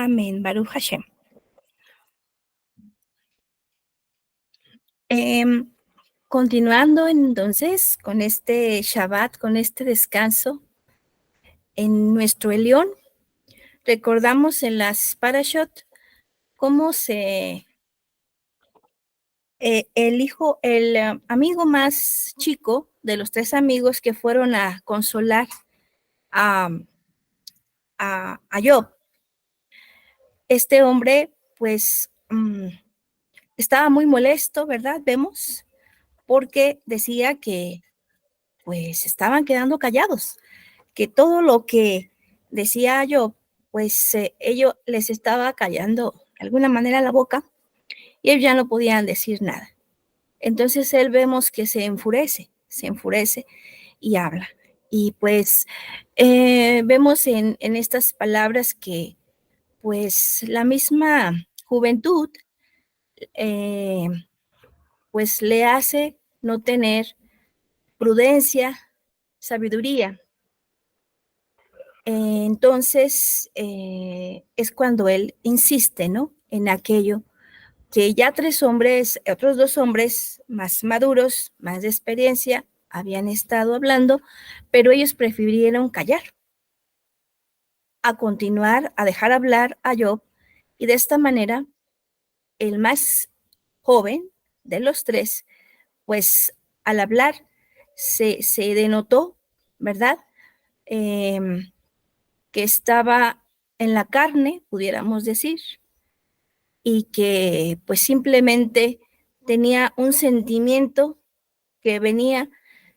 Amén, Baruch Hashem. Continuando entonces con este Shabbat, con este descanso en nuestro Elión, recordamos en las Parashot cómo el amigo más chico de los tres amigos que fueron a consolar a Job. Este hombre, pues, estaba muy molesto, ¿verdad? Vemos, porque decía que, pues, estaban quedando callados, que todo lo que decía Job, pues, ellos les estaba callando de alguna manera la boca y ellos ya no podían decir nada. Entonces él vemos que se enfurece y habla. Y pues vemos en estas palabras que pues la misma juventud pues le hace no tener prudencia, sabiduría. Entonces es cuando él insiste, ¿no? En aquello que ya otros dos hombres más maduros, más de experiencia, habían estado hablando, pero ellos prefirieron callar, a continuar, a dejar hablar a Job, y de esta manera, el más joven de los tres, pues al hablar se denotó, ¿verdad? Que estaba en la carne, pudiéramos decir, y que pues simplemente tenía un sentimiento que venía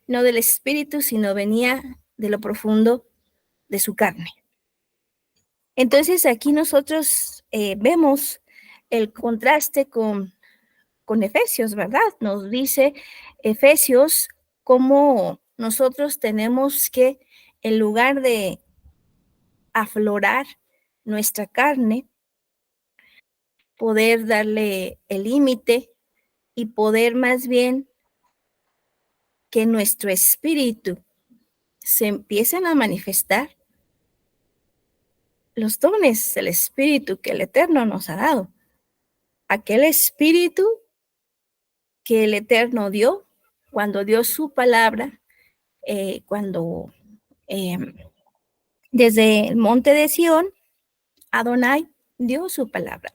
no del espíritu, sino venía de lo profundo de su carne. Entonces aquí nosotros vemos el contraste con Efesios, ¿verdad? Nos dice Efesios cómo nosotros tenemos que, en lugar de aflorar nuestra carne, poder darle el límite y poder más bien que nuestro espíritu se empiecen a manifestar los dones, el espíritu que el Eterno nos ha dado. Aquel espíritu que el Eterno dio cuando dio su palabra, cuando desde el monte de Sión, Adonai dio su palabra,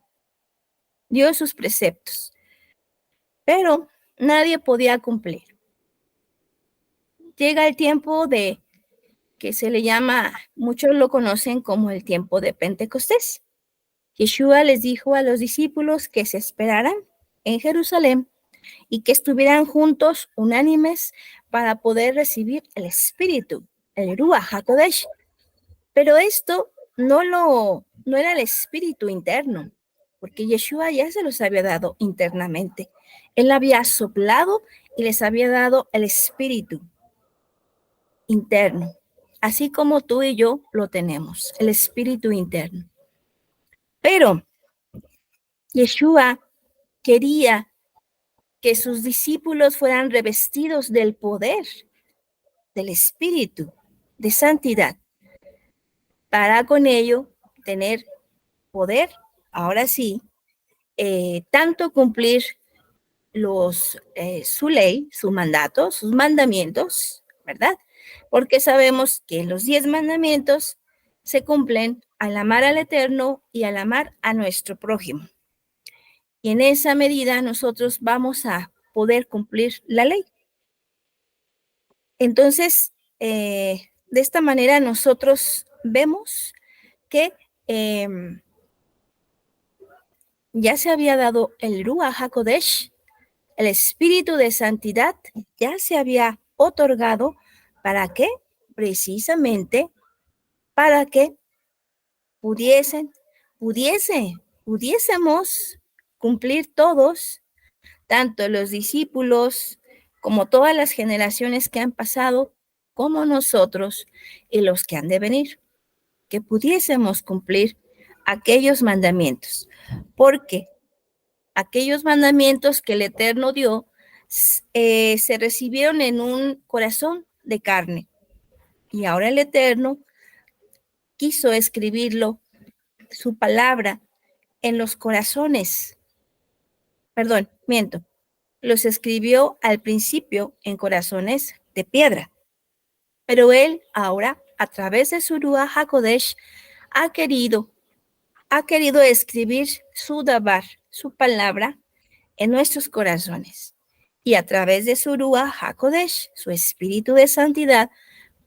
dio sus preceptos, pero nadie podía cumplir. Llega el tiempo que se le llama, muchos lo conocen como el tiempo de Pentecostés. Yeshua les dijo a los discípulos que se esperaran en Jerusalén y que estuvieran juntos, unánimes, para poder recibir el Espíritu, el Ruach HaKodesh. Pero esto no era el Espíritu interno, porque Yeshua ya se los había dado internamente. Él había soplado y les había dado el Espíritu interno, así como tú y yo lo tenemos, el Espíritu interno. Pero Yeshua quería que sus discípulos fueran revestidos del poder, del Espíritu, de santidad, para con ello tener poder, ahora sí, tanto cumplir su ley, su mandato, sus mandamientos, ¿verdad? Porque sabemos que los 10 mandamientos se cumplen al amar al Eterno y al amar a nuestro prójimo. Y en esa medida nosotros vamos a poder cumplir la ley. Entonces, de esta manera nosotros vemos que ya se había dado el Ruach HaKodesh, el espíritu de santidad, ya se había otorgado. ¿Para qué? Precisamente para que pudiésemos cumplir todos, tanto los discípulos como todas las generaciones que han pasado, como nosotros y los que han de venir, que pudiésemos cumplir aquellos mandamientos, porque aquellos mandamientos que el Eterno dio se recibieron en un corazón de carne, y ahora el Eterno quiso escribirlo su palabra en los corazones. Perdón, miento. Los escribió al principio en corazones de piedra. Pero Él ahora, a través de su Ruach HaKodesh, ha querido escribir su Dabar, su palabra, en nuestros corazones. Y a través de su Ruach HaKodesh, su espíritu de santidad,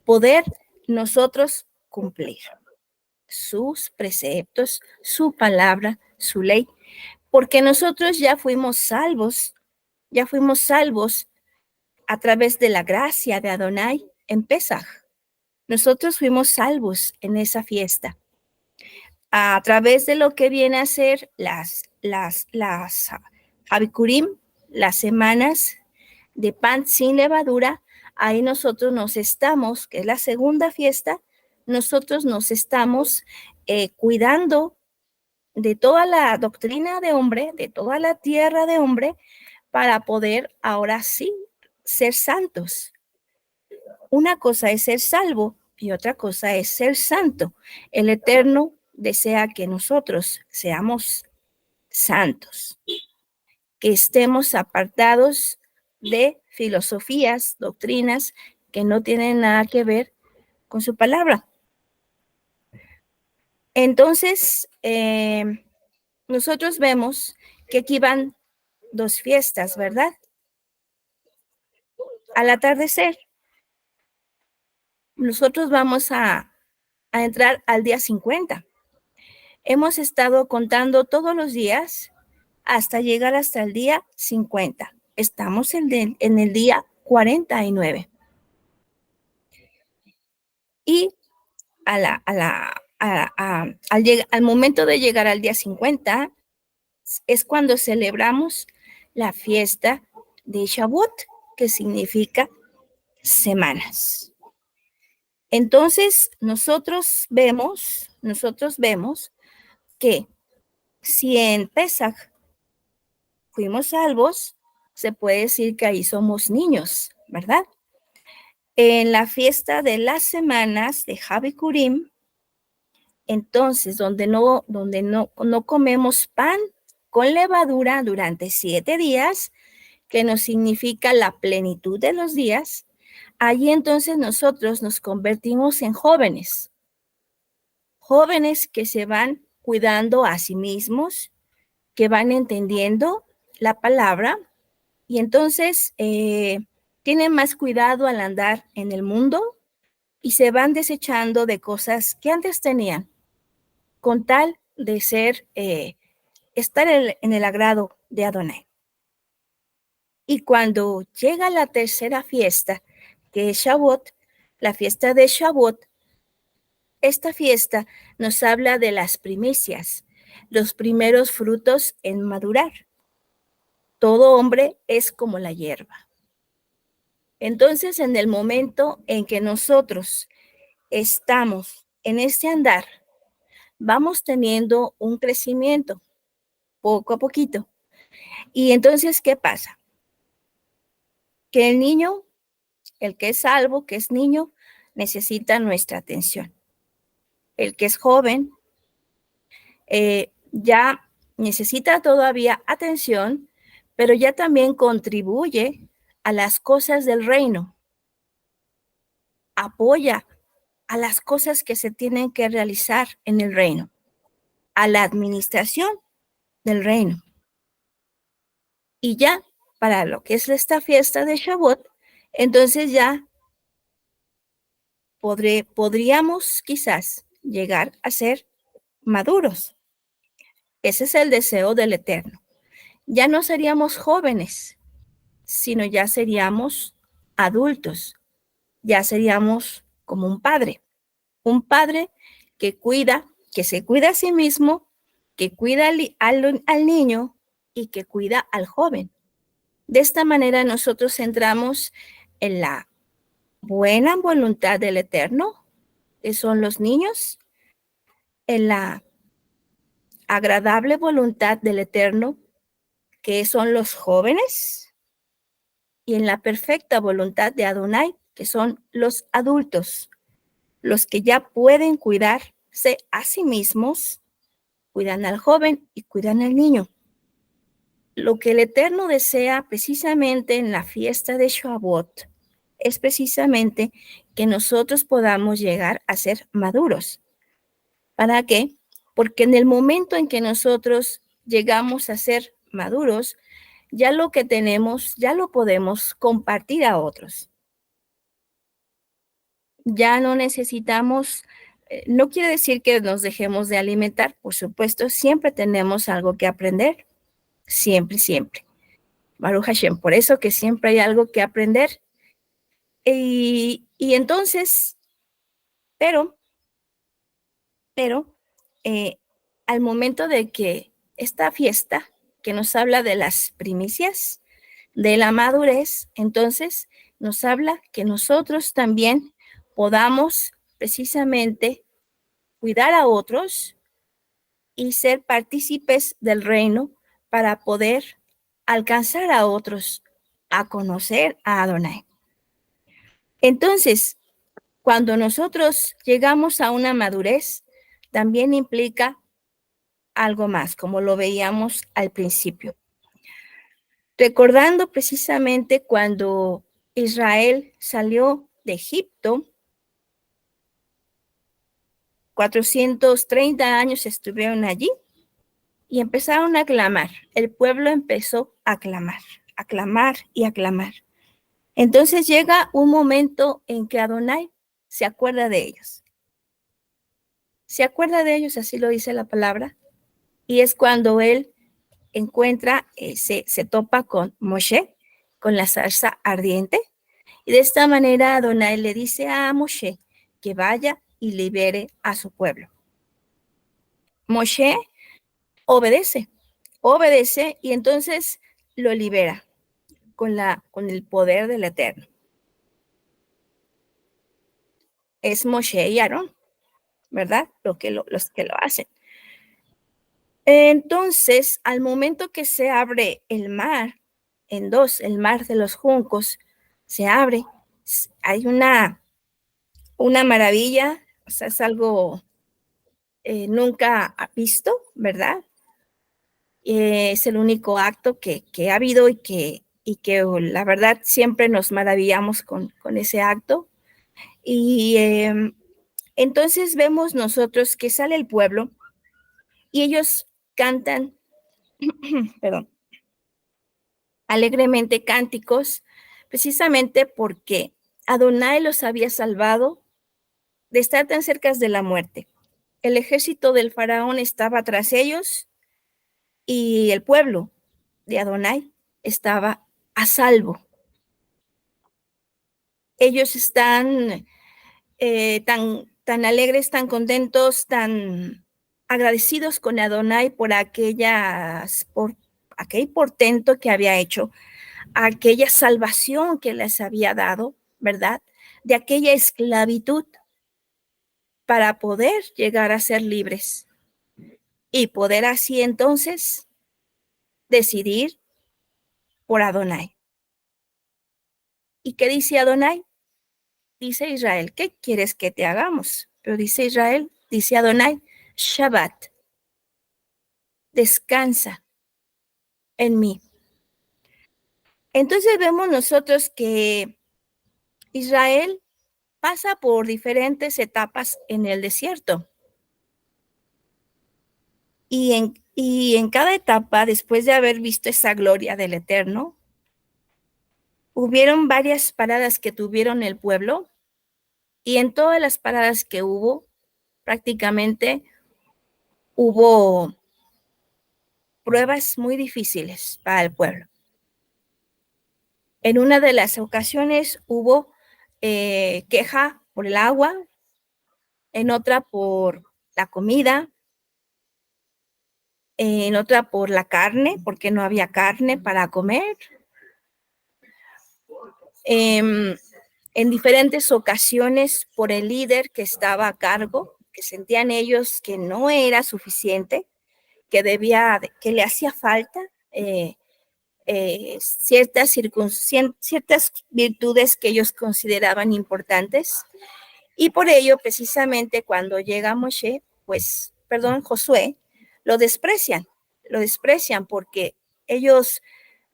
poder nosotros cumplir sus preceptos, su palabra, su ley, porque nosotros ya fuimos salvos a través de la gracia de Adonai en Pesaj. Nosotros fuimos salvos en esa fiesta a través de lo que viene a ser las Habikurim, las semanas de pan sin levadura. Ahí nosotros nos estamos, que es la segunda fiesta, nosotros nos estamos cuidando de toda la doctrina de hombre, de toda la tierra de hombre, para poder ahora sí ser santos. Una cosa es ser salvo y otra cosa es ser santo. El Eterno desea que nosotros seamos santos, que estemos apartados de filosofías, doctrinas que no tienen nada que ver con su palabra. Entonces, nosotros vemos que aquí van dos fiestas, ¿verdad? Al atardecer, nosotros vamos a entrar al día 50. Hemos estado contando todos los días hasta llegar hasta el día 50. Estamos en el día 49. Y al momento de llegar al día 50 es cuando celebramos la fiesta de Shavuot, que significa semanas. Entonces, nosotros vemos que si en Pesaj fuimos salvos, se puede decir que ahí somos niños, ¿verdad? En la fiesta de las semanas de Habikurim, entonces, donde no comemos pan con levadura durante 7 días, que nos significa la plenitud de los días, allí entonces nosotros nos convertimos en jóvenes que se van cuidando a sí mismos, que van entendiendo la palabra y entonces tienen más cuidado al andar en el mundo y se van desechando de cosas que antes tenían con tal de estar en el agrado de Adonai. Y cuando llega la tercera fiesta, que es Shavuot, la fiesta de Shavuot, esta fiesta nos habla de las primicias, los primeros frutos en madurar. Todo hombre es como la hierba. Entonces, en el momento en que nosotros estamos en este andar, vamos teniendo un crecimiento poco a poquito. Y entonces, ¿qué pasa? Que el niño, el que es salvo, que es niño, necesita nuestra atención. El que es joven ya necesita todavía atención, pero ya también contribuye a las cosas del reino, apoya a las cosas que se tienen que realizar en el reino, a la administración del reino. Y ya para lo que es esta fiesta de Shavuot, entonces ya podríamos quizás llegar a ser maduros. Ese es el deseo del Eterno. Ya no seríamos jóvenes, sino ya seríamos adultos, ya seríamos como un padre que se cuida a sí mismo, que cuida al niño y que cuida al joven. De esta manera nosotros entramos en la buena voluntad del Eterno, que son los niños, en la agradable voluntad del Eterno, que son los jóvenes, y en la perfecta voluntad de Adonai, que son los adultos, los que ya pueden cuidarse a sí mismos cuidan al joven y cuidan al niño. Lo que el Eterno desea precisamente en la fiesta de Shavuot es precisamente que nosotros podamos llegar a ser maduros. ¿Para qué? Porque en el momento en que nosotros llegamos a ser maduros, ya lo que tenemos, ya lo podemos compartir a otros. Ya no necesitamos, no quiere decir que nos dejemos de alimentar, por supuesto, siempre tenemos algo que aprender, siempre, siempre. Baruch Hashem, por eso que siempre hay algo que aprender. Y entonces, pero, pero, al momento de que esta fiesta que nos habla de las primicias, de la madurez, entonces nos habla que nosotros también podamos precisamente cuidar a otros y ser partícipes del reino para poder alcanzar a otros a conocer a Adonai. Entonces, cuando nosotros llegamos a una madurez, también implica algo más, como lo veíamos al principio. Recordando precisamente cuando Israel salió de Egipto, 430 años estuvieron allí y empezaron a clamar. El pueblo empezó a clamar y a clamar. Entonces llega un momento en que Adonai se acuerda de ellos. Se acuerda de ellos, así lo dice la palabra, y es cuando él encuentra, se topa con Moshe, con la zarza ardiente, y de esta manera Adonai le dice a Moshe que vaya y libere a su pueblo. Moshe obedece y entonces lo libera con el poder del Eterno. Es Moshe y Aarón, ¿verdad? Los que lo hacen. Entonces, al momento que se abre el mar en dos, el mar de los juncos, se abre, hay una maravilla, o sea, es algo nunca visto, ¿verdad? Es el único acto que ha habido y que la verdad siempre nos maravillamos con ese acto. Y entonces vemos nosotros que sale el pueblo y ellos cantan, perdón, alegremente cánticos, precisamente porque Adonai los había salvado de estar tan cerca de la muerte. El ejército del faraón estaba tras ellos y el pueblo de Adonai estaba a salvo. Ellos están tan alegres, tan contentos, tan agradecidos con Adonai por aquel portento que había hecho, aquella salvación que les había dado, ¿verdad? De aquella esclavitud para poder llegar a ser libres y poder así entonces decidir por Adonai. ¿Y qué dice Adonai? Dice Israel, ¿qué quieres que te hagamos? Pero dice Israel, dice Adonai, Shabbat, descansa en mí. Entonces vemos nosotros que Israel pasa por diferentes etapas en el desierto. Y en cada etapa, después de haber visto esa gloria del Eterno, hubieron varias paradas que tuvieron el pueblo, y en todas las paradas que hubo, prácticamente hubo pruebas muy difíciles para el pueblo. En una de las ocasiones hubo queja por el agua, en otra por la comida, en otra por la carne, porque no había carne para comer. En diferentes ocasiones por el líder que estaba a cargo, que sentían ellos que no era suficiente, que le hacía falta ciertas virtudes que ellos consideraban importantes. Y por ello, precisamente cuando llega Josué, lo desprecian porque ellos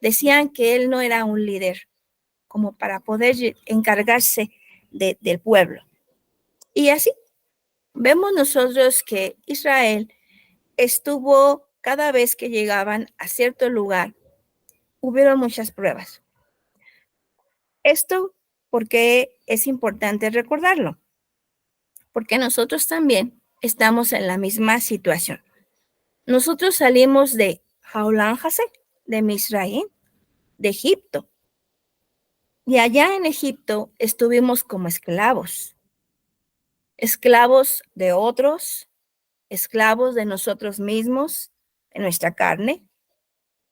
decían que él no era un líder como para poder encargarse del pueblo. Y así vemos nosotros que Israel estuvo cada vez que llegaban a cierto lugar, hubieron muchas pruebas. Esto porque es importante recordarlo, porque nosotros también estamos en la misma situación. Nosotros salimos de Jaulan Jase, de Misraín, de Egipto. Y allá en Egipto estuvimos como esclavos, esclavos de otros, esclavos de nosotros mismos, de nuestra carne,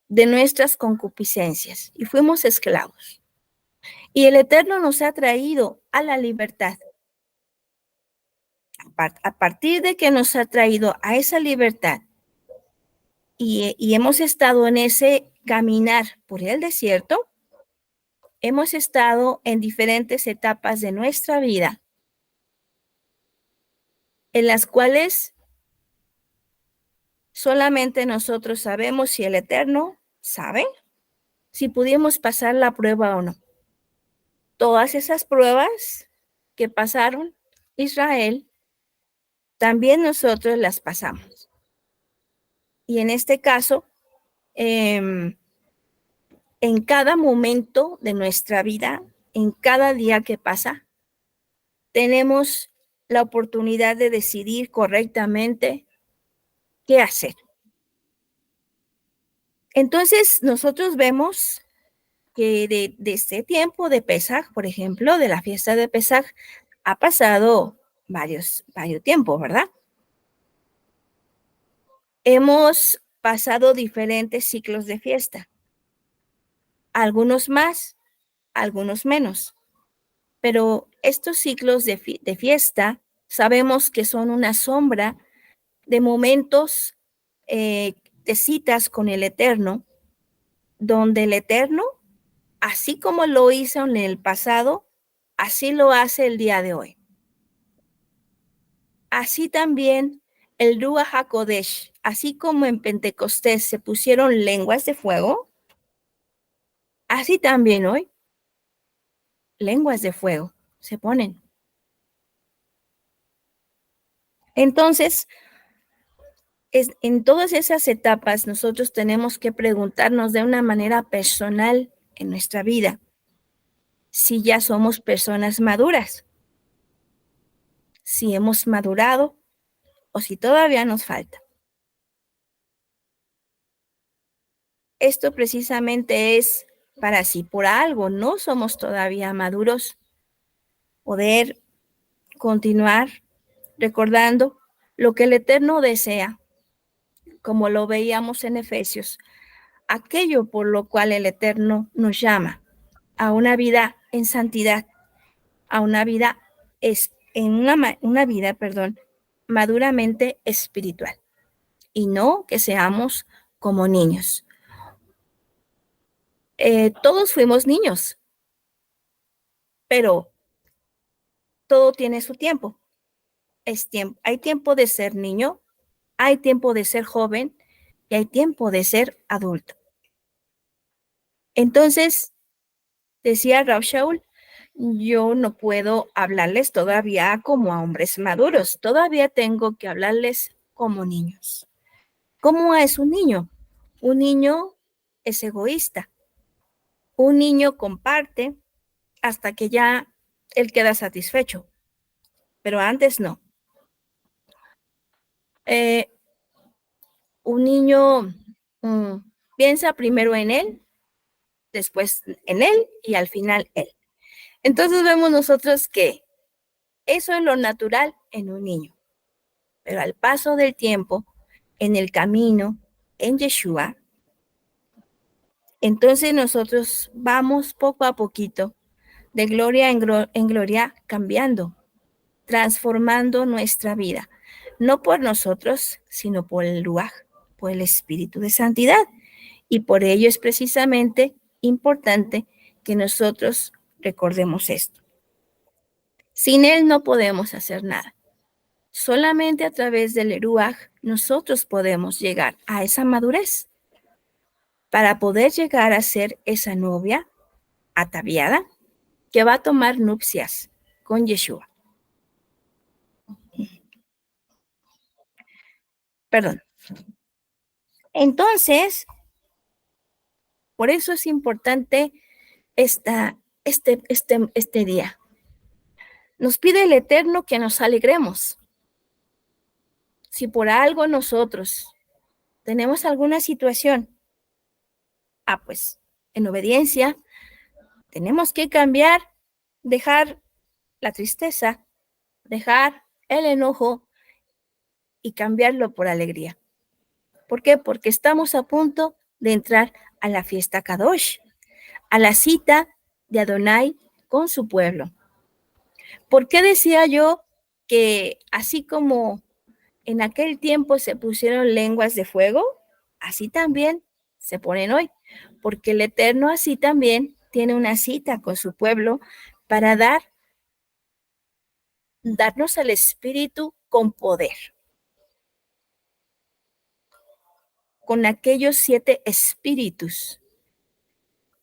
de nuestras concupiscencias. Y fuimos esclavos. Y el Eterno nos ha traído a la libertad. A partir de que nos ha traído a esa libertad y hemos estado en ese caminar por el desierto, hemos estado en diferentes etapas de nuestra vida en las cuales solamente nosotros sabemos si el Eterno sabe si pudimos pasar la prueba o no. Todas esas pruebas que pasaron Israel, también nosotros las pasamos. Y en este caso, en cada momento de nuestra vida, en cada día que pasa, tenemos la oportunidad de decidir correctamente qué hacer. Entonces, nosotros vemos que de este tiempo de Pesaj, por ejemplo, de la fiesta de Pesaj, ha pasado varios tiempos, ¿verdad? Hemos pasado diferentes ciclos de fiesta, algunos más, algunos menos, pero estos ciclos de fiesta sabemos que son una sombra de momentos, de citas con el Eterno, donde el Eterno, así como lo hizo en el pasado, así lo hace el día de hoy. Así también el Ruach HaKodesh, así como en Pentecostés se pusieron lenguas de fuego, así también hoy lenguas de fuego se ponen. Entonces, en todas esas etapas nosotros tenemos que preguntarnos de una manera personal en nuestra vida si ya somos personas maduras, si hemos madurado o si todavía nos falta. Esto precisamente es para si por algo no somos todavía maduros, poder continuar recordando lo que el Eterno desea, como lo veíamos en Efesios, aquello por lo cual el Eterno nos llama a una vida en santidad, a una vida maduramente espiritual, y no que seamos como niños. Todos fuimos niños, pero todo tiene su tiempo. Hay tiempo de ser niño, hay tiempo de ser joven y hay tiempo de ser adulto. Entonces, decía Rav Shaul, yo no puedo hablarles todavía como a hombres maduros, todavía tengo que hablarles como niños. ¿Cómo es un niño? Un niño es egoísta. Un niño comparte hasta que ya él queda satisfecho, pero antes no. Un niño piensa primero en él, después en él y al final él. Entonces vemos nosotros que eso es lo natural en un niño, pero al paso del tiempo, en el camino, en Yeshua, entonces nosotros vamos poco a poquito, de gloria en gloria, cambiando, transformando nuestra vida, no por nosotros, sino por el Ruach, por el Espíritu de Santidad. Y por ello es precisamente importante que nosotros recordemos esto. Sin Él no podemos hacer nada. Solamente a través del Eruaj nosotros podemos llegar a esa madurez para poder llegar a ser esa novia ataviada que va a tomar nupcias con Yeshua. Perdón. Entonces, por eso es importante este día. Nos pide el Eterno que nos alegremos. Si por algo nosotros tenemos alguna situación, pues en obediencia tenemos que cambiar, dejar la tristeza, dejar el enojo y cambiarlo por alegría. ¿Por qué? Porque estamos a punto de entrar a la fiesta Kadosh, a la cita de Adonai con su pueblo. ¿Por qué decía yo que así como en aquel tiempo se pusieron lenguas de fuego, así también se ponen hoy? Porque el Eterno así también tiene una cita con su pueblo para darnos el Espíritu con poder, con aquellos 7 espíritus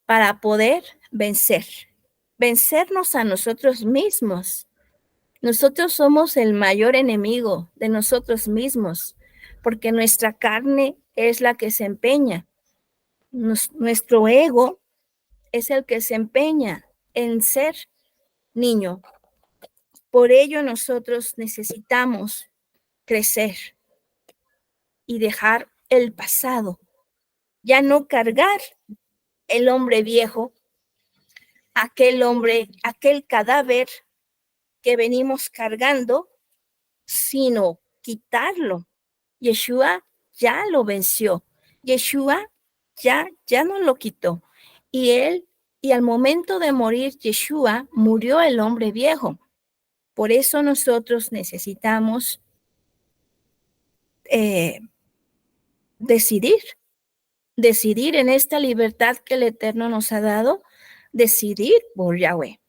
para poder vencernos a nosotros mismos. Nosotros somos el mayor enemigo de nosotros mismos, porque nuestra carne es la que se empeña. Nuestro ego es el que se empeña en ser niño. Por ello nosotros necesitamos crecer y dejar el pasado, ya no cargar el hombre viejo, aquel cadáver que venimos cargando, sino quitarlo. Yeshua ya lo venció. Yeshua ya no lo quitó. Y al momento de morir Yeshua, murió el hombre viejo. Por eso nosotros necesitamos decidir en esta libertad que el Eterno nos ha dado, decidir por Yahweh.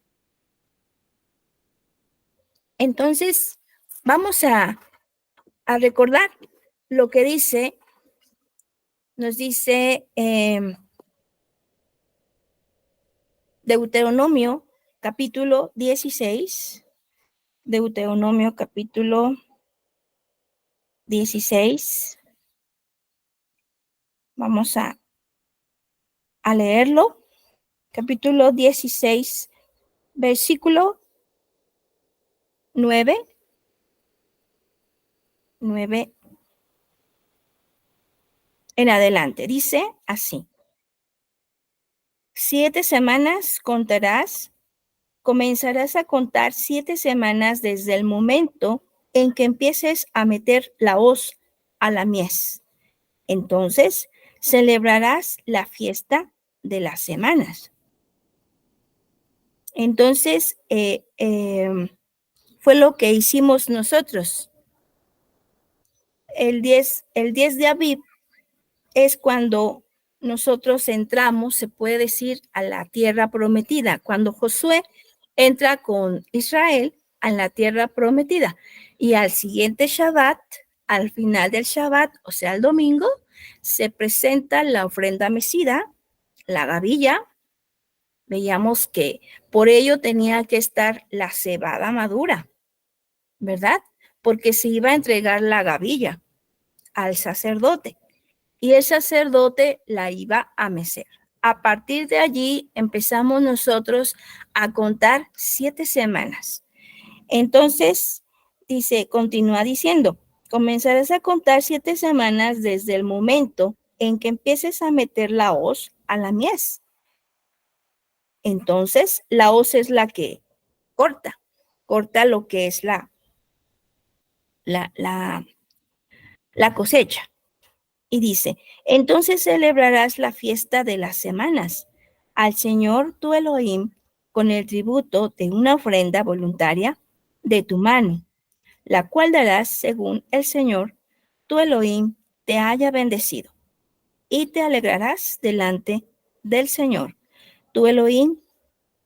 Entonces, vamos a recordar lo que nos dice Deuteronomio capítulo 16. Deuteronomio capítulo 16. Vamos a leerlo. Capítulo 16, versículo 9 en adelante. Dice así: 7 semanas comenzarás a contar 7 semanas desde el momento en que empieces a meter la hoz a la mies. Entonces celebrarás la fiesta de las semanas. Entonces, fue lo que hicimos nosotros. El 10 de Aviv es cuando nosotros entramos, se puede decir, a la tierra prometida, cuando Josué entra con Israel a la tierra prometida. Y al siguiente Shabbat, al final del Shabbat, o sea, el domingo, se presenta la ofrenda mecida, la gavilla. Veíamos que por ello tenía que estar la cebada madura, ¿verdad? Porque se iba a entregar la gavilla al sacerdote y el sacerdote la iba a mecer. A partir de allí empezamos nosotros a contar 7 semanas. Entonces, continúa diciendo, comenzarás a contar 7 semanas desde el momento en que empieces a meter la hoz a la mies. Entonces, la hoz es la que corta lo que es la cosecha. Y dice, entonces celebrarás la fiesta de las semanas al Señor tu Elohim con el tributo de una ofrenda voluntaria de tu mano, la cual darás según el Señor tu Elohim te haya bendecido. Y te alegrarás delante del Señor tu Elohim,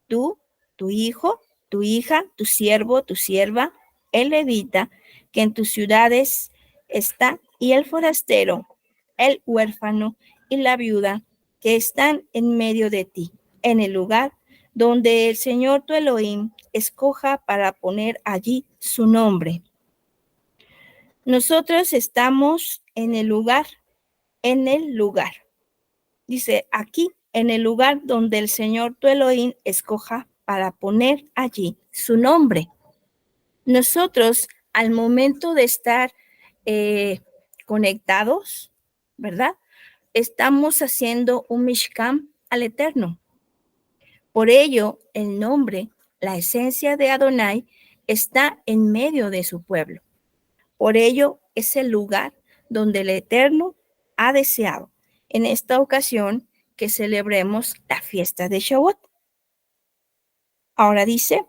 tú, tu hijo, tu hija, tu siervo, tu sierva, el levita, que en tus ciudades está, y el forastero, el huérfano y la viuda que están en medio de ti, en el lugar donde el Señor tu Elohim escoja para poner allí su nombre. Nosotros estamos en el lugar, dice aquí, en el lugar donde el Señor tu Elohim escoja para poner allí su nombre. Nosotros, al momento de estar conectados, ¿verdad? Estamos haciendo un Mishkan al Eterno. Por ello, el nombre, la esencia de Adonai, está en medio de su pueblo. Por ello, es el lugar donde el Eterno ha deseado, en esta ocasión, que celebremos la fiesta de Shavuot. Ahora dice,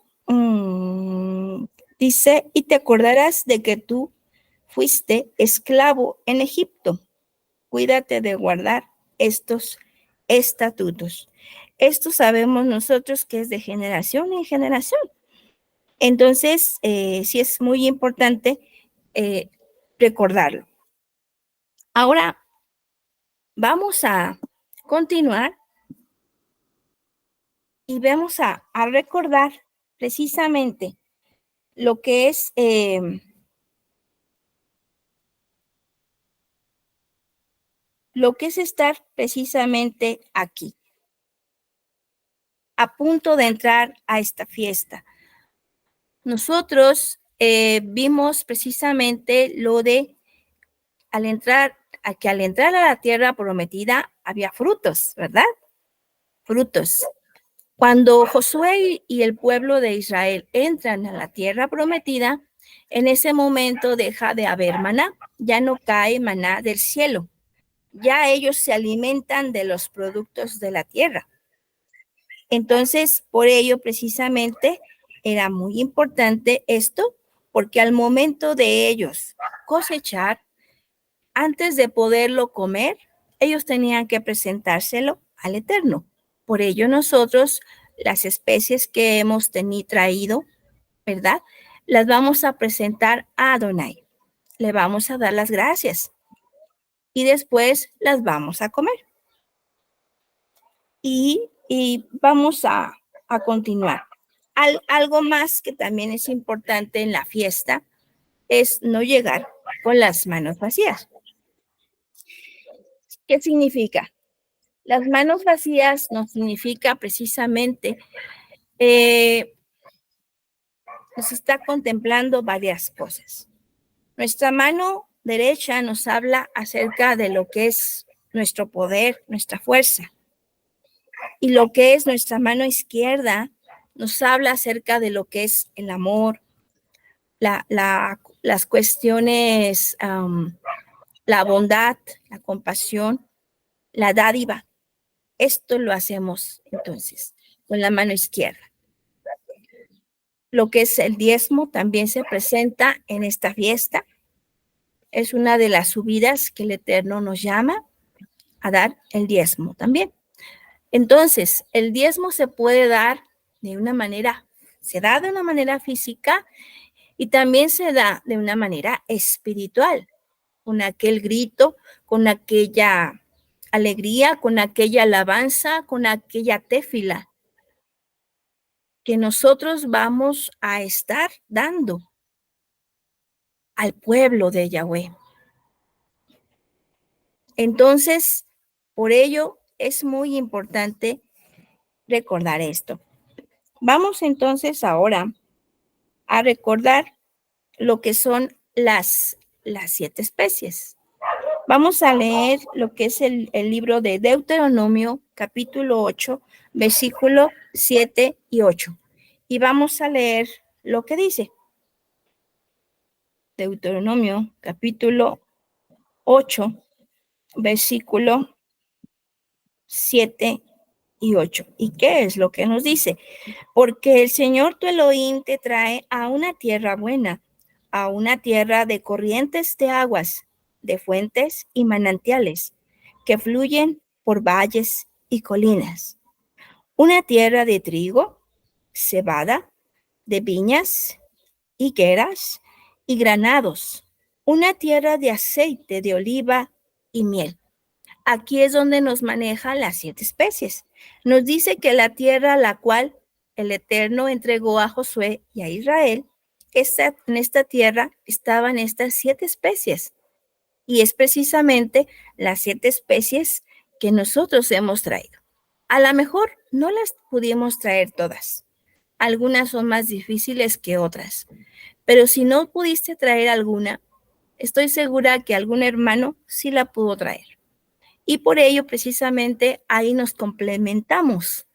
y te acordarás de que tú fuiste esclavo en Egipto. Cuídate de guardar estos estatutos. Esto sabemos nosotros que es de generación en generación. Entonces, sí es muy importante recordarlo. Ahora vamos a continuar y vamos a recordar precisamente lo que es estar precisamente aquí, a punto de entrar a esta fiesta. Nosotros vimos precisamente lo de al entrar a la tierra prometida había frutos, ¿verdad? Frutos. Cuando Josué y el pueblo de Israel entran a la tierra prometida, en ese momento deja de haber maná, ya no cae maná del cielo, ya ellos se alimentan de los productos de la tierra. Entonces, por ello precisamente era muy importante esto, porque al momento de ellos cosechar, antes de poderlo comer, ellos tenían que presentárselo al Eterno. Por ello nosotros, las especies que hemos traído, ¿verdad? Las vamos a presentar a Adonai. Le vamos a dar las gracias y después las vamos a comer. Y vamos a continuar. Algo más que también es importante en la fiesta es no llegar con las manos vacías. ¿Qué significa? Las manos vacías no significa precisamente, nos está contemplando varias cosas. Nuestra mano derecha nos habla acerca de lo que es nuestro poder, nuestra fuerza. Y lo que es nuestra mano izquierda nos habla acerca de lo que es el amor, las cuestiones, la bondad, la compasión, la dádiva. Esto lo hacemos entonces con la mano izquierda. Lo que es el diezmo también se presenta en esta fiesta. Es una de las subidas que el Eterno nos llama a dar el diezmo también. Entonces, el diezmo se puede dar de una manera, se da de una manera física y también se da de una manera espiritual, con aquel grito, con aquella alegría, con aquella alabanza, con aquella tefila que nosotros vamos a estar dando al pueblo de Yahweh. Entonces, por ello es muy importante recordar esto. Vamos entonces ahora a recordar lo que son las 7 especies. Vamos a leer lo que es el libro de Deuteronomio, capítulo 8, versículo 7 y 8. Y vamos a leer lo que dice. Deuteronomio, capítulo 8, versículo 7 y 8. ¿Y qué es lo que nos dice? Porque el Señor tu Elohim te trae a una tierra buena, a una tierra de corrientes de aguas, de fuentes y manantiales, que fluyen por valles y colinas. Una tierra de trigo, cebada, de viñas, higueras y granados, una tierra de aceite de oliva y miel. Aquí es donde nos maneja las 7 especies. Nos dice que la tierra a la cual el Eterno entregó a Josué y a Israel, en esta tierra estaban estas 7 especies. Y es precisamente las 7 especies que nosotros hemos traído. A lo mejor no las pudimos traer todas. Algunas son más difíciles que otras. Pero si no pudiste traer alguna, estoy segura que algún hermano sí la pudo traer. Y por ello, precisamente, ahí nos complementamos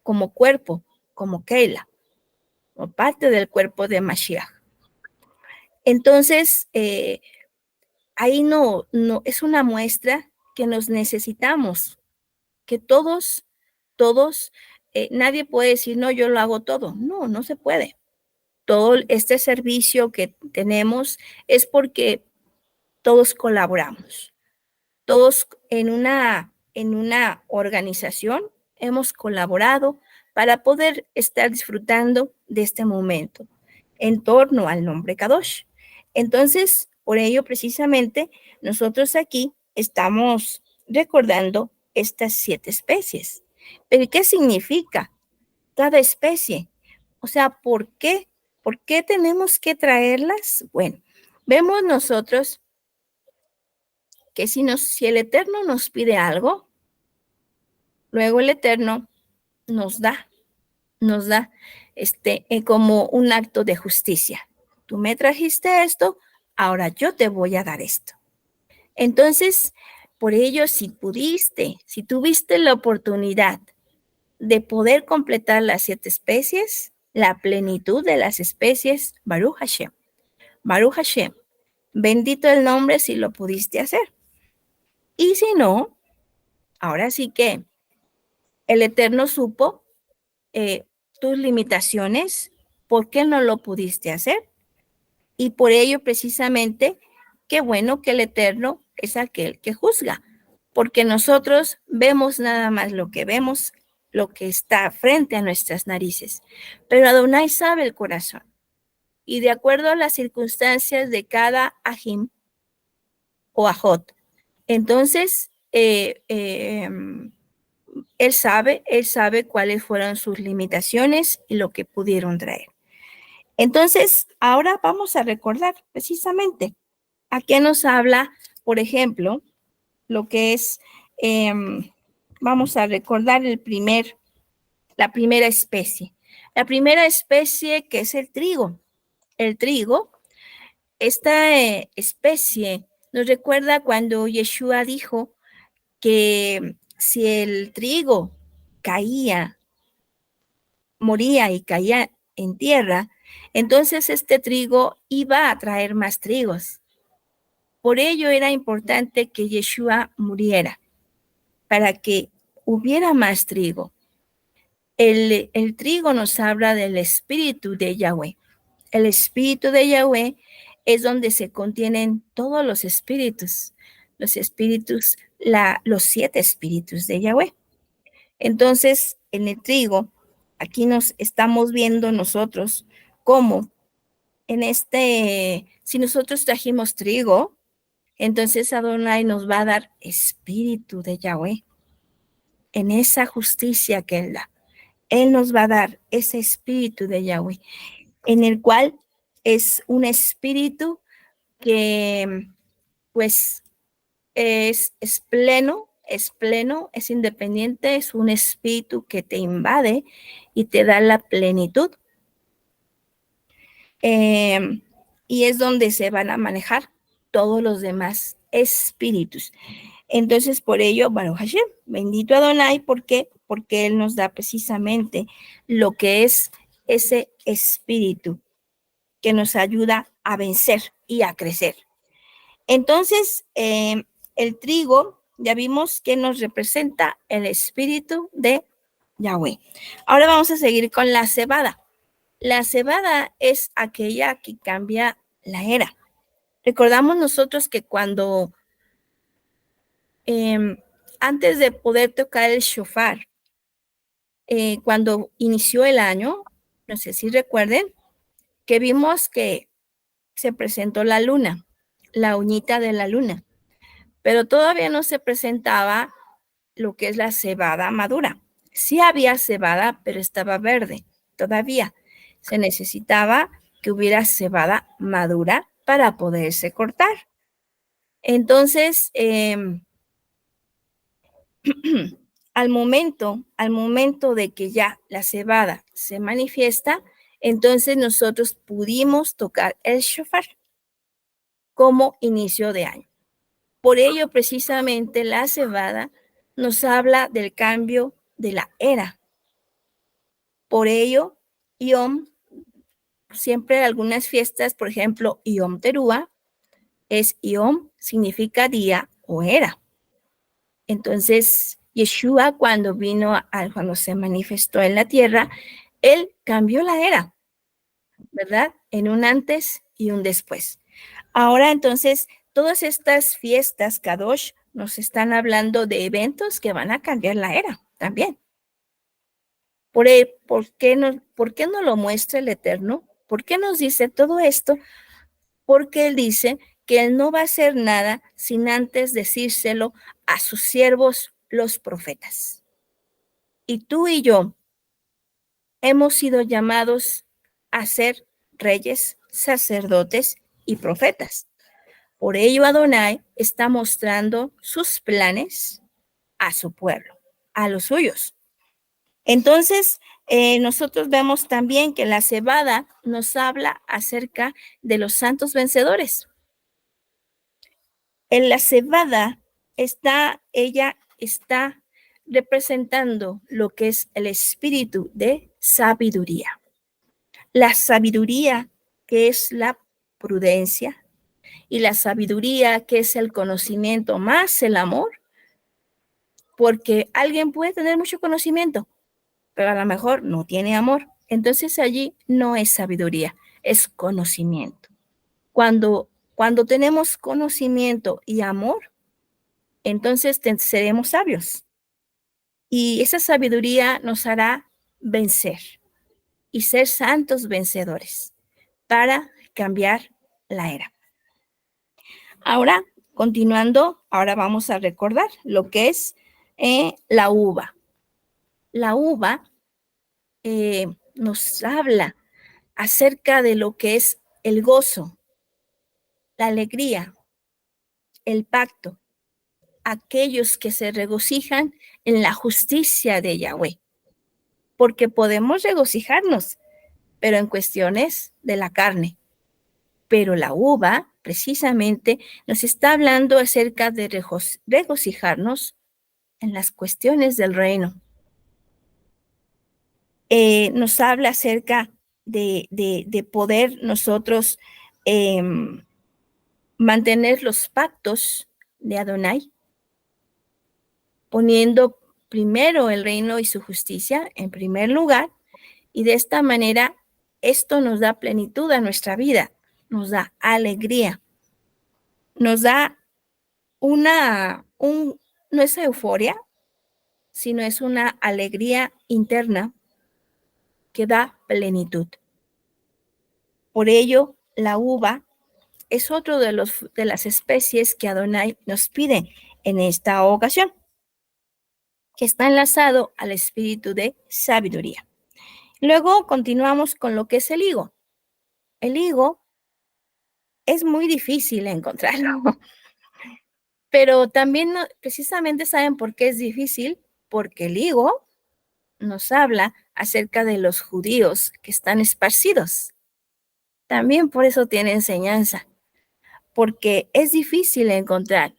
como cuerpo, como Keila, o parte del cuerpo de Mashiach. Entonces, ahí no es una muestra que nos necesitamos, que todos, nadie puede decir, no, yo lo hago todo. No, no se puede. Todo este servicio que tenemos es porque todos colaboramos. Todos en una organización hemos colaborado para poder estar disfrutando de este momento en torno al nombre Kadosh. Entonces, por ello precisamente, nosotros aquí estamos recordando estas 7 especies. ¿Pero qué significa cada especie? O sea, ¿por qué? ¿Por qué tenemos que traerlas? Bueno, vemos nosotros que si el Eterno nos pide algo, luego el Eterno nos da como un acto de justicia. Tú me trajiste esto, ahora yo te voy a dar esto. Entonces, por ello, si tuviste la oportunidad de poder completar las 7 especies, la plenitud de las especies, Baruch Hashem. Baruch Hashem. Bendito el nombre si lo pudiste hacer. Y si no, ahora sí que el Eterno supo tus limitaciones, por qué no lo pudiste hacer. Y por ello, precisamente, qué bueno que el Eterno es aquel que juzga, porque nosotros vemos nada más lo que vemos, lo que está frente a nuestras narices. Pero Adonai sabe el corazón. Y de acuerdo a las circunstancias de cada ajim o ajot, entonces, él sabe cuáles fueron sus limitaciones y lo que pudieron traer. Entonces, ahora vamos a recordar precisamente a qué nos habla, por ejemplo, lo que es, vamos a recordar la primera especie. La primera especie que es el trigo. El trigo, esta especie nos recuerda cuando Yeshua dijo que si el trigo moría y caía en tierra, entonces este trigo iba a traer más trigos. Por ello era importante que Yeshua muriera, para que hubiera más trigo. El trigo nos habla del espíritu de Yahweh. El espíritu de Yahweh es donde se contienen todos los espíritus, los 7 espíritus de Yahweh. Entonces, en el trigo, aquí nos estamos viendo nosotros cómo si nosotros trajimos trigo, entonces Adonai nos va a dar espíritu de Yahweh. En esa justicia que Él da, Él nos va a dar ese espíritu de Yahweh, en el cual es un espíritu que, pues, es pleno, es independiente, es un espíritu que te invade y te da la plenitud. Y es donde se van a manejar todos los demás espíritus. Entonces, por ello, Baruch Hashem, bendito Adonai, ¿por qué? Porque Él nos da precisamente lo que es ese espíritu que nos ayuda a vencer y a crecer. Entonces, el trigo, ya vimos que nos representa el espíritu de Yahweh. Ahora vamos a seguir con la cebada. La cebada es aquella que cambia la era. Recordamos nosotros que cuando, antes de poder tocar el shofar, cuando inició el año, no sé si recuerden, que vimos que se presentó la luna, la uñita de la luna, pero todavía no se presentaba lo que es la cebada madura. Sí había cebada, pero estaba verde todavía. Se necesitaba que hubiera cebada madura para poderse cortar. Entonces, al momento de que ya la cebada se manifiesta, entonces nosotros pudimos tocar el shofar como inicio de año. Por ello, precisamente, la cebada nos habla del cambio de la era. Por ello, Yom, siempre algunas fiestas, por ejemplo, Yom Teruah, Yom significa día o era. Entonces, Yeshua, cuando se manifestó en la tierra, él cambió la era, ¿verdad? En un antes y un después. Ahora, entonces, todas estas fiestas Kadosh nos están hablando de eventos que van a cambiar la era también. ¿Por qué no lo muestra el Eterno? ¿Por qué nos dice todo esto? Porque Él dice que Él no va a hacer nada sin antes decírselo a sus siervos, los profetas. Y tú y yo hemos sido llamados a ser reyes, sacerdotes y profetas. Por ello, Adonai está mostrando sus planes a su pueblo, a los suyos. Entonces, nosotros vemos también que la cebada nos habla acerca de los santos vencedores. En la cebada ella está representando lo que es el espíritu de sabiduría. La sabiduría que es la prudencia y la sabiduría que es el conocimiento más el amor, porque alguien puede tener mucho conocimiento, pero a lo mejor no tiene amor. Entonces allí no es sabiduría, es conocimiento. Cuando tenemos conocimiento y amor, entonces seremos sabios. Y esa sabiduría nos hará vencer y ser santos vencedores para cambiar la era. Ahora, continuando, ahora vamos a recordar lo que es la uva. La uva nos habla acerca de lo que es el gozo, la alegría, el pacto, aquellos que se regocijan en la justicia de Yahweh, porque podemos regocijarnos, pero en cuestiones de la carne. Pero la uva, precisamente, nos está hablando acerca de regocijarnos en las cuestiones del reino. Nos habla acerca de poder nosotros mantener los pactos de Adonai, poniendo primero el reino y su justicia en primer lugar, y de esta manera esto nos da plenitud a nuestra vida, nos da alegría, nos da no es euforia, sino es una alegría interna que da plenitud. Por ello, la uva es otro de las especies que Adonai nos pide en esta ocasión, que está enlazado al espíritu de sabiduría. Luego continuamos con lo que es el higo. El higo es muy difícil encontrarlo, pero también precisamente saben por qué es difícil, porque el higo nos habla acerca de los judíos que están esparcidos. También por eso tiene enseñanza, porque es difícil encontrar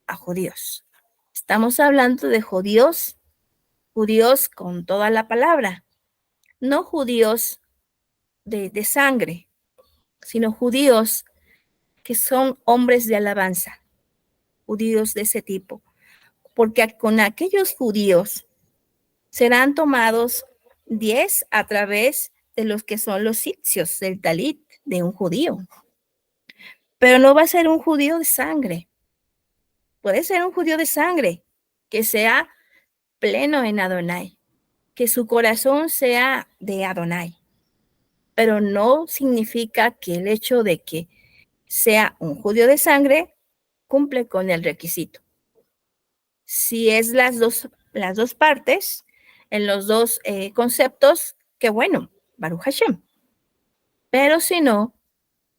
a judíos. Estamos hablando de judíos con toda la palabra, no judíos de sangre, sino judíos que son hombres de alabanza, judíos de ese tipo, porque con aquellos judíos serán tomados 10 a través de los que son los sitios del talit de un judío. Pero no va a ser un judío de sangre. Puede ser un judío de sangre que sea pleno en Adonai, que su corazón sea de Adonai. pero no significa que el hecho de que sea un judío de sangre cumple con el requisito. Si es las dos partes, en los dos conceptos, qué bueno, Baruch Hashem. Pero si no,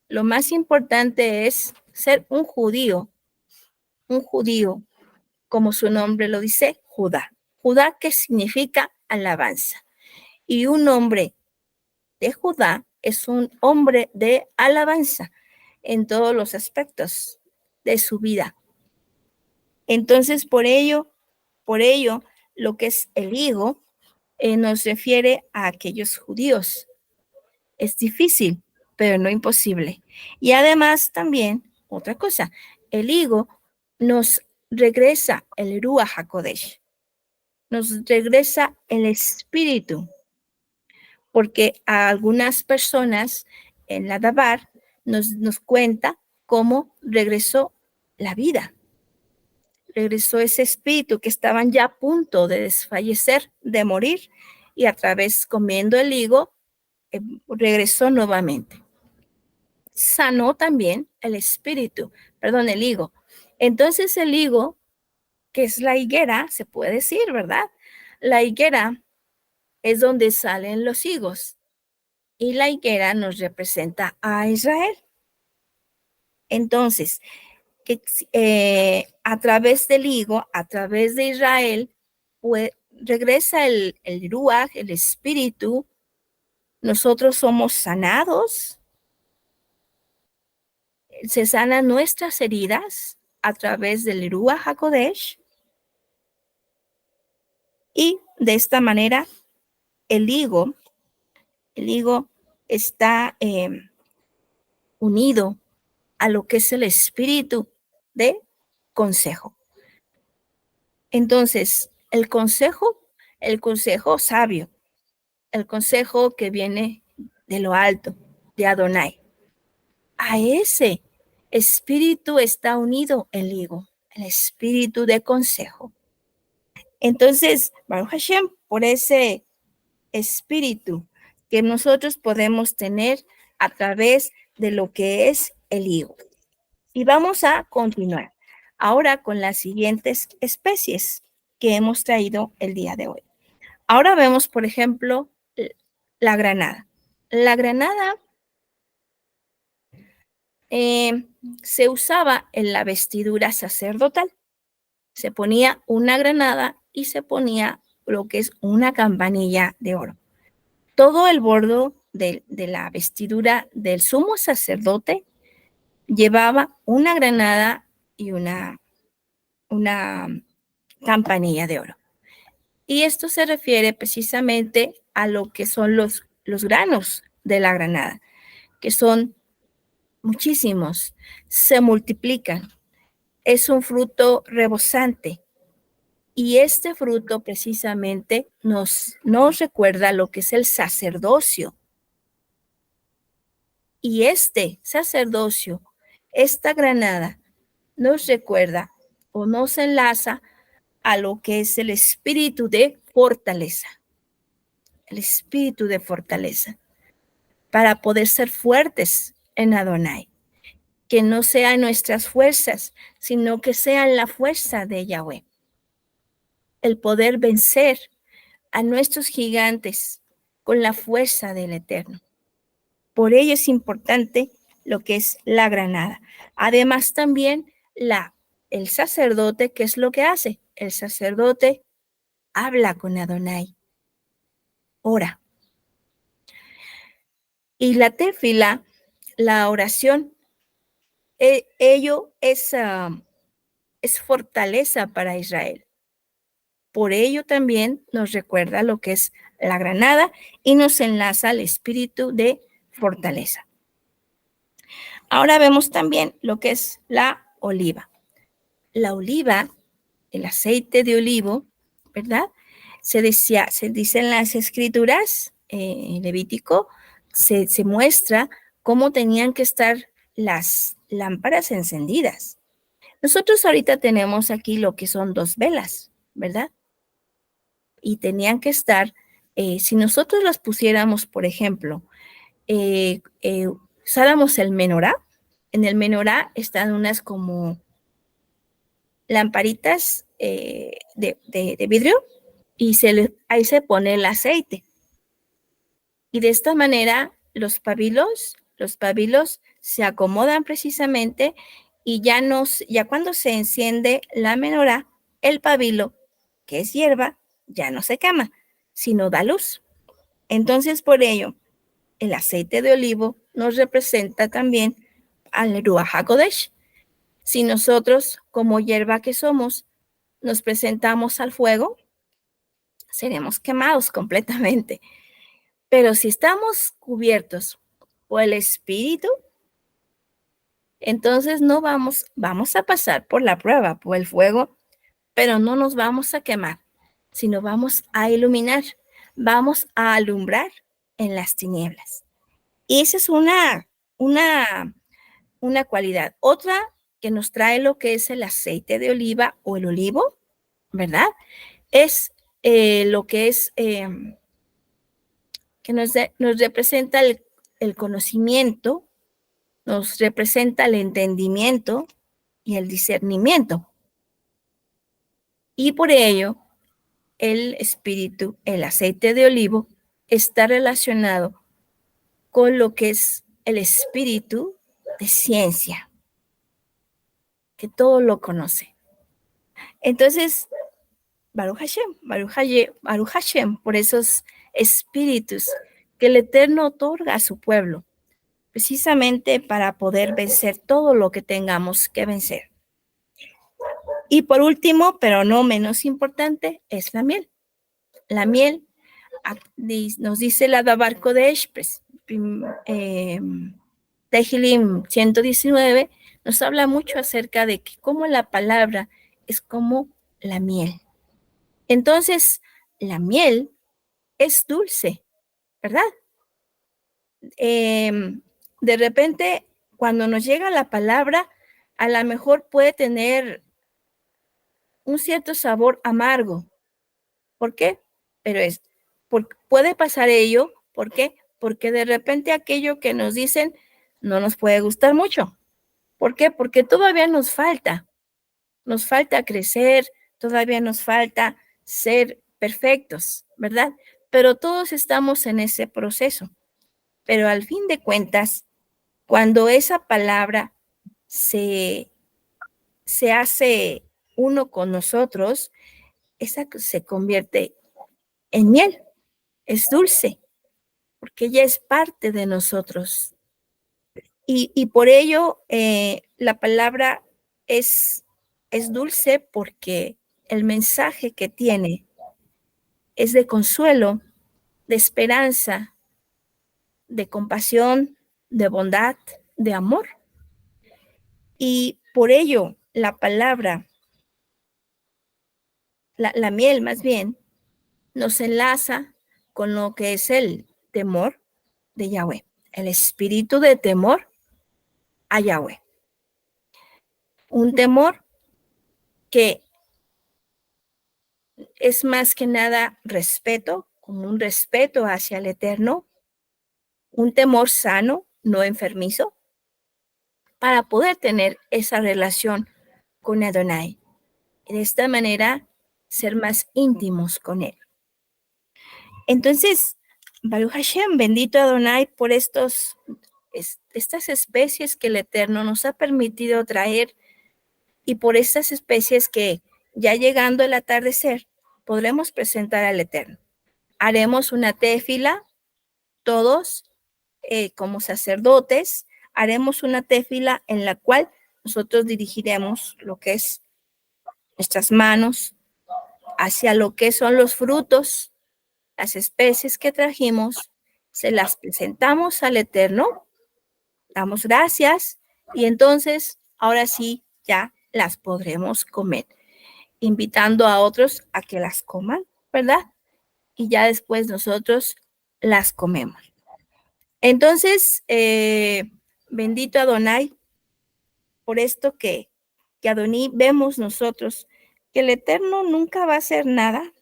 lo más importante es ser un judío, como su nombre lo dice, Judá. Judá que significa alabanza. Y un hombre de Judá es un hombre de alabanza en todos los aspectos de su vida. Entonces, por ello, lo que es el higo nos refiere a aquellos judíos. Es difícil, pero no imposible. Y además también, otra cosa, el higo nos regresa el Ruach HaKodesh, nos regresa el espíritu, porque a algunas personas en la Dabar nos cuenta cómo regresó la vida, regresó ese espíritu que estaban ya a punto de desfallecer, de morir, y a través comiendo el higo, regresó nuevamente. Sanó también el espíritu, perdón, el higo. Entonces el higo, que es la higuera, se puede decir, ¿verdad? La higuera es donde salen los higos y la higuera nos representa a Israel. Entonces, a través del higo, a través de Israel, pues, regresa el Ruach, el espíritu. Nosotros somos sanados, se sanan nuestras heridas a través del Ruach HaKodesh, y de esta manera el higo está unido a lo que es el espíritu de consejo. Entonces, el consejo sabio, el consejo que viene de lo alto, de Adonai, a ese espíritu está unido el higo, el espíritu de consejo. Entonces, Baruch Hashem, por ese espíritu que nosotros podemos tener a través de lo que es el higo. Y vamos a continuar ahora con las siguientes especies que hemos traído el día de hoy. Ahora vemos, por ejemplo, la granada. La granada se usaba en la vestidura sacerdotal. Se ponía una granada y se ponía lo que es una campanilla de oro. Todo el borde de la vestidura del sumo sacerdote llevaba una granada y una campanilla de oro. Y esto se refiere precisamente a lo que son los granos de la granada, que son muchísimos, se multiplican. Es un fruto rebosante. Y este fruto precisamente nos recuerda lo que es el sacerdocio. Y este sacerdocio, esta granada, nos recuerda o nos enlaza a lo que es el espíritu de fortaleza. El espíritu de fortaleza. Para poder ser fuertes en Adonai. Que no sean nuestras fuerzas, sino que sean la fuerza de Yahweh. El poder vencer a nuestros gigantes con la fuerza del Eterno. Por ello es importante lo que es la granada. Además también el sacerdote, ¿qué es lo que hace? El sacerdote habla con Adonai, ora. Y la tefila, la oración, ello es fortaleza para Israel. Por ello también nos recuerda lo que es la granada y nos enlaza al espíritu de fortaleza. Ahora vemos también lo que es la oliva. La oliva, el aceite de olivo, ¿verdad? Se dice en las escrituras, en Levítico, se muestra cómo tenían que estar las lámparas encendidas. Nosotros ahorita tenemos aquí lo que son 2 velas, ¿verdad? Y tenían que estar, si nosotros las pusiéramos, por ejemplo, usáramos el menorá. En el menorá están unas como lamparitas de vidrio y ahí se pone el aceite. Y de esta manera los pabilos se acomodan precisamente y ya cuando se enciende la menorá, el pabilo, que es hierba, ya no se quema, sino da luz. Entonces, por ello, el aceite de olivo nos representa también al Ruach HaKodesh. Si nosotros, como hierba que somos, nos presentamos al fuego, seremos quemados completamente. Pero si estamos cubiertos por el Espíritu, entonces no vamos a pasar por la prueba, por el fuego, pero no nos vamos a quemar, sino vamos a iluminar, vamos a alumbrar en las tinieblas. Y esa es una cualidad. Otra que nos trae lo que es el aceite de oliva o el olivo, ¿verdad? Es lo que es que nos representa el conocimiento, nos representa el entendimiento y el discernimiento. Y por ello, el espíritu, el aceite de olivo, está relacionado con lo que es el espíritu de ciencia, que todo lo conoce. Entonces, Baruch Hashem, por esos espíritus que el Eterno otorga a su pueblo, precisamente para poder vencer todo lo que tengamos que vencer. Y por último, pero no menos importante, es la miel. La miel, nos dice la Dabar Kodesh, Tehilim 119, nos habla mucho acerca de que cómo la palabra es como la miel. Entonces, la miel es dulce, ¿verdad? De repente, cuando nos llega la palabra, a lo mejor puede tener un cierto sabor amargo. ¿Por qué? Pero puede pasar ello. ¿Por qué? Porque de repente aquello que nos dicen no nos puede gustar mucho. ¿Por qué? Porque todavía nos falta crecer, todavía nos falta ser perfectos, ¿verdad? Pero todos estamos en ese proceso. Pero al fin de cuentas, cuando esa palabra se hace uno con nosotros, esa se convierte en miel, es dulce, porque ella es parte de nosotros. Y por ello la palabra es dulce porque el mensaje que tiene es de consuelo, de esperanza, de compasión, de bondad, de amor. Y por ello la palabra, la miel más bien, nos enlaza con lo que es el temor de Yahweh, el espíritu de temor a Yahweh. Un temor que es más que nada respeto, como un respeto hacia el Eterno, un temor sano, no enfermizo, para poder tener esa relación con Adonai. Y de esta manera ser más íntimos con Él. Entonces, Baruch Hashem, bendito Adonai por estas especies que el Eterno nos ha permitido traer y por estas especies que ya llegando el atardecer podremos presentar al Eterno. Haremos una téfila, todos como sacerdotes, haremos una téfila en la cual nosotros dirigiremos lo que es nuestras manos hacia lo que son los frutos, las especies que trajimos, se las presentamos al Eterno, damos gracias y entonces ahora sí ya las podremos comer, invitando a otros a que las coman, ¿verdad? Y ya después nosotros las comemos. Entonces, bendito Adonai, por esto que Adoní vemos nosotros, que el Eterno nunca va a hacer nada,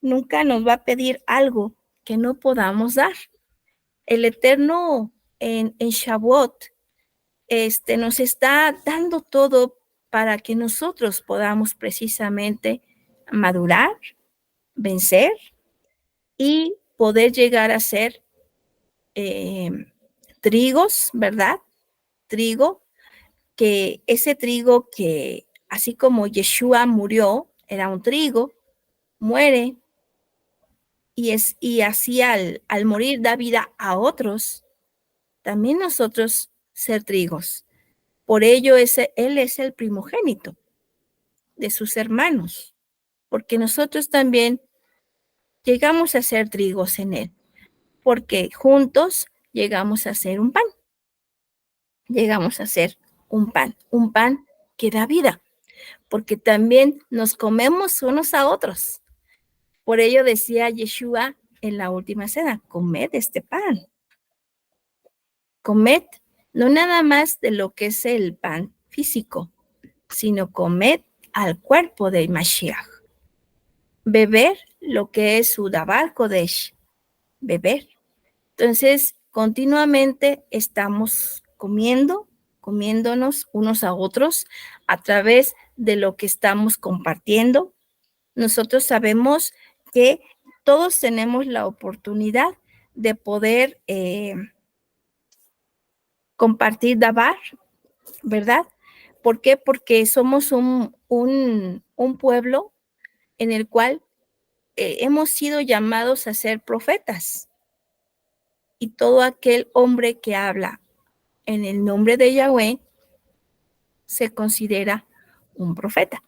nunca nos va a pedir algo que no podamos dar. el Eterno en Shavuot nos está dando todo para que nosotros podamos precisamente madurar, vencer y poder llegar a ser trigos, ¿verdad? Trigo, que ese trigo que así como Yeshua murió, era un trigo, muere y así al morir da vida a otros, también nosotros ser trigos. Por ello él es el primogénito de sus hermanos, porque nosotros también llegamos a ser trigos en él, porque juntos llegamos a ser un pan, llegamos a ser un pan que da vida, porque también nos comemos unos a otros. Por ello decía Yeshua en la última cena, comed este pan, comed no nada más de lo que es el pan físico, sino comed al cuerpo de Mashiach. Beber lo que es su Dabar Kodesh, beber. Entonces, continuamente estamos comiéndonos unos a otros a través de lo que estamos compartiendo. Nosotros sabemos que todos tenemos la oportunidad de poder compartir Dabar, ¿verdad? ¿Por qué? Porque somos un pueblo en el cual hemos sido llamados a ser profetas. Y todo aquel hombre que habla en el nombre de Yahweh se considera un profeta.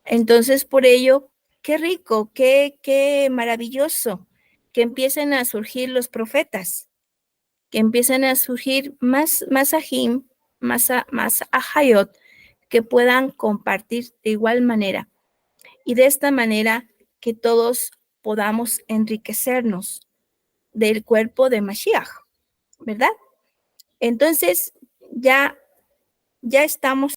Entonces, por ello, qué rico, qué maravilloso que empiecen a surgir los profetas, que empiecen a surgir más ajim, más ahayot, que puedan compartir de igual manera. Y de esta manera que todos podamos enriquecernos del cuerpo de Mashiach, ¿verdad? Entonces, ya estamos